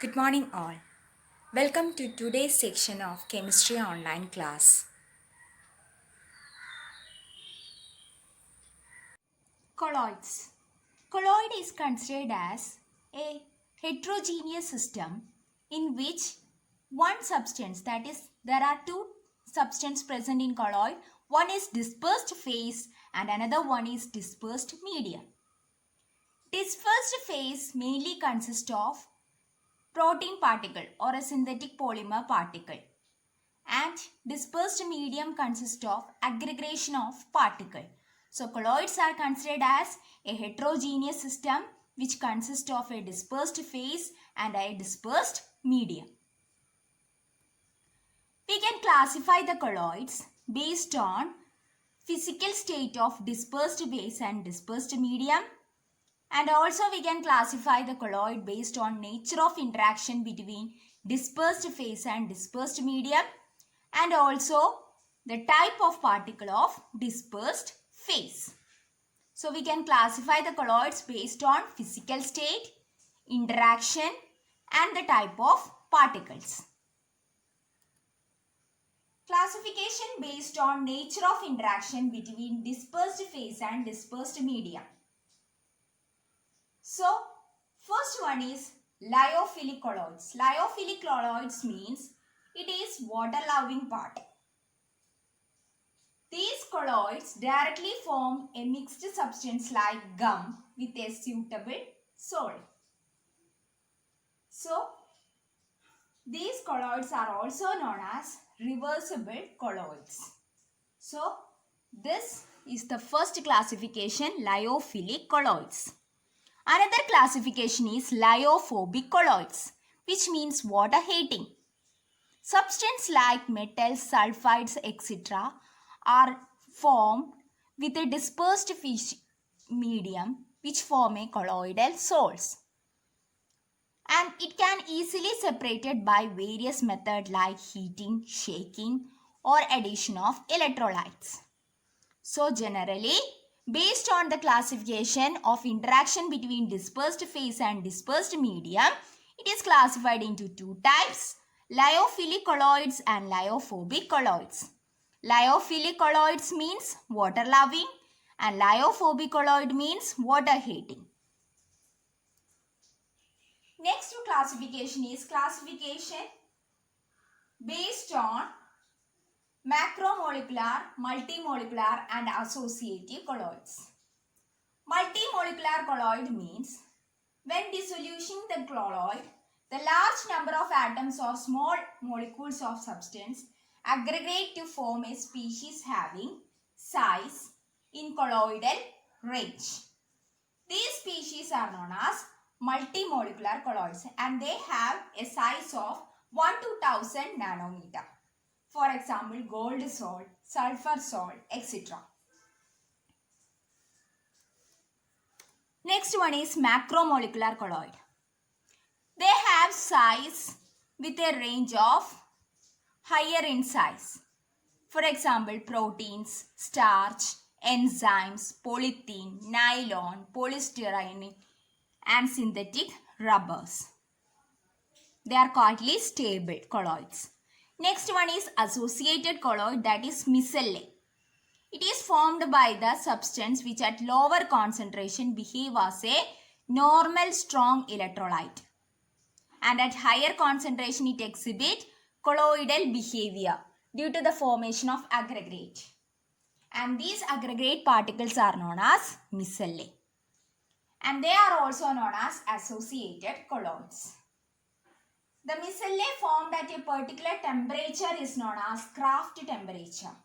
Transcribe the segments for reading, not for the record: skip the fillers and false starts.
Good morning, all. Welcome to today's section of Chemistry Online class. Colloids. Colloid is considered as a heterogeneous system in which one substance, that is, there are two substances present in colloid. One is dispersed phase and another one is dispersed medium. Dispersed phase mainly consists of protein particle or a synthetic polymer particle, and dispersed medium consists of aggregation of particle. So colloids are considered as a heterogeneous system which consists of a dispersed phase and a dispersed medium. We can classify the colloids based on physical state of dispersed phase and dispersed medium, and also we can classify the colloid based on nature of interaction between dispersed phase and dispersed medium, and also the type of particle of dispersed phase. So we can classify the colloids based on physical state, interaction, and the type of particles. Classification based on nature of interaction between dispersed phase and dispersed medium. So first one is lyophilic colloids. Lyophilic colloids means it is water loving part. These colloids directly form a mixed substance like gum with a suitable salt. So these colloids are also known as reversible colloids. So this is the first classification, lyophilic colloids. Another classification is lyophobic colloids, which means water hating. Substances like metals, sulfides, etc. are formed with a dispersed fish medium which form a colloidal salts. And it can easily separated by various methods like heating, shaking, or addition of electrolytes. So generally, based on the classification of interaction between dispersed phase and dispersed medium, it is classified into two types, lyophilic colloids and lyophobic colloids. Lyophilic colloids means water loving and lyophobic colloid means water hating. Next classification is classification based on macromolecular, multimolecular and associative colloids. Multimolecular colloid means when dissolution the colloid, the large number of atoms or small molecules of substance aggregate to form a species having size in colloidal range. These species are known as multimolecular colloids and they have a size of 1 to 1000 nanometer. For example, gold salt, sulfur salt, etc. Next one is macromolecular colloid. They have size with a range of higher in size. For example, proteins, starch, enzymes, polythene, nylon, polystyrene, and synthetic rubbers. They are quite stable colloids. Next one is associated colloid, that is micellar. It is formed by the substance which at lower concentration behave as a normal strong electrolyte, and at higher concentration it exhibit colloidal behavior due to the formation of aggregate, and these aggregate particles are known as micellar, and they are also known as associated colloids. The micellar formed at a particular temperature is known as Kraft temperature,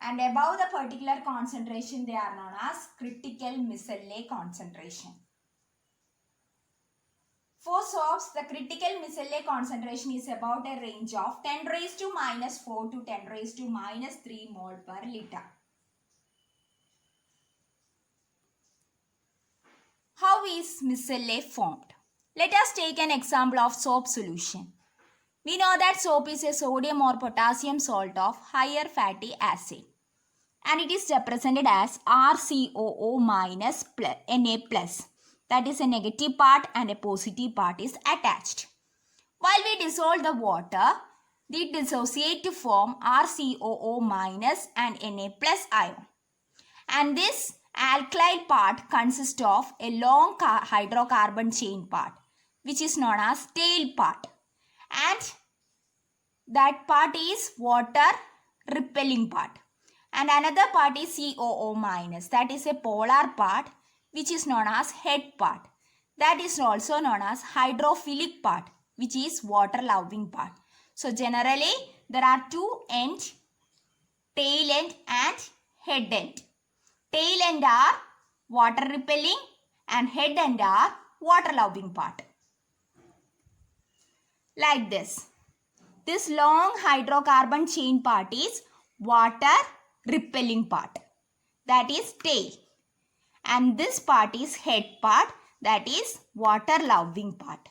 and above the particular concentration they are known as critical micellar concentration. For soaps, the critical micellar concentration is about a range of 10 raised to minus 4 to 10 raised to minus 3 mole per liter. How is micellar formed? Let us take an example of soap solution. We know that soap is a sodium or potassium salt of higher fatty acid, and it is represented as RCOO minus Na plus. That is a negative part and a positive part is attached. While we dissolve the water, they dissociate to form RCOO minus and Na plus ion. And this alkyl part consists of a long hydrocarbon chain part, which is known as tail part. And that part is water repelling part. And another part is COO minus, that is a polar part, which is known as head part. That is also known as hydrophilic part, which is water loving part. So generally there are two ends, tail end and head end. Tail end are water repelling and head end are water loving part. Like this. This long hydrocarbon chain part is water repelling part, that is tail. And this part is head part, that is water loving part.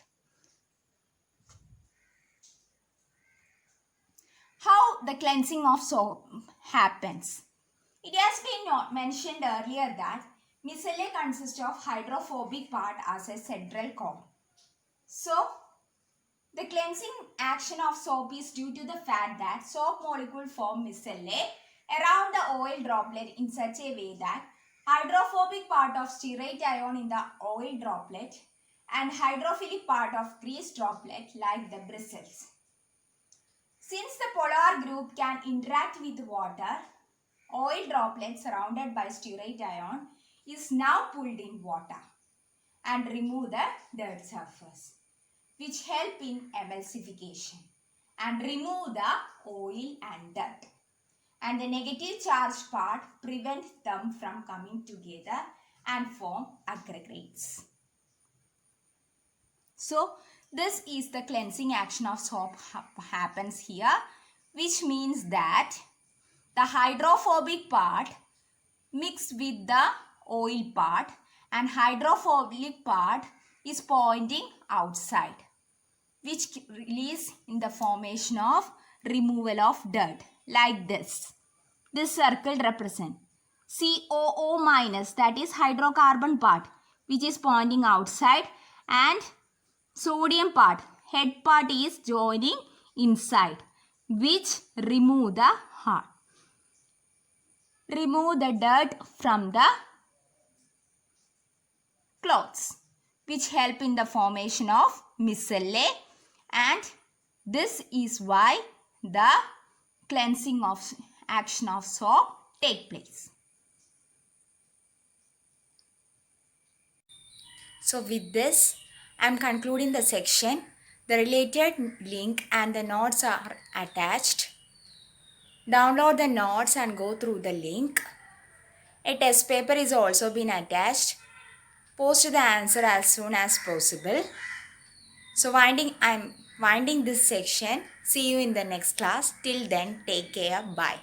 How the cleansing of soap happens? It has been mentioned earlier that micellar consists of hydrophobic part as a central core. So, the cleansing action of soap is due to the fact that soap molecule form micellar around the oil droplet in such a way that hydrophobic part of stearate ion in the oil droplet and hydrophilic part of grease droplet like the bristles. Since the polar group can interact with water, oil droplet surrounded by stearate ion is now pulled in water and remove the dirt surface, which help in emulsification and remove the oil and dirt. And the negative charge part prevents them from coming together and form aggregates. So, this is the cleansing action of soap happens here, which means that the hydrophobic part mixed with the oil part and hydrophobic part is pointing outside, which release in the formation of removal of dirt like this. This circle represents COO minus, that is hydrocarbon part, which is pointing outside, and sodium part, head part is joining inside, which remove the dirt from the clothes, which help in the formation of micellar, and this is why the cleansing of action of soap take place. So with this, I am concluding the section. The related link and the notes are attached. Download the notes and go through the link. A test paper is also been attached. Post the answer as soon as possible. So I'm winding this section. See you in the next class. Till then, take care. Bye.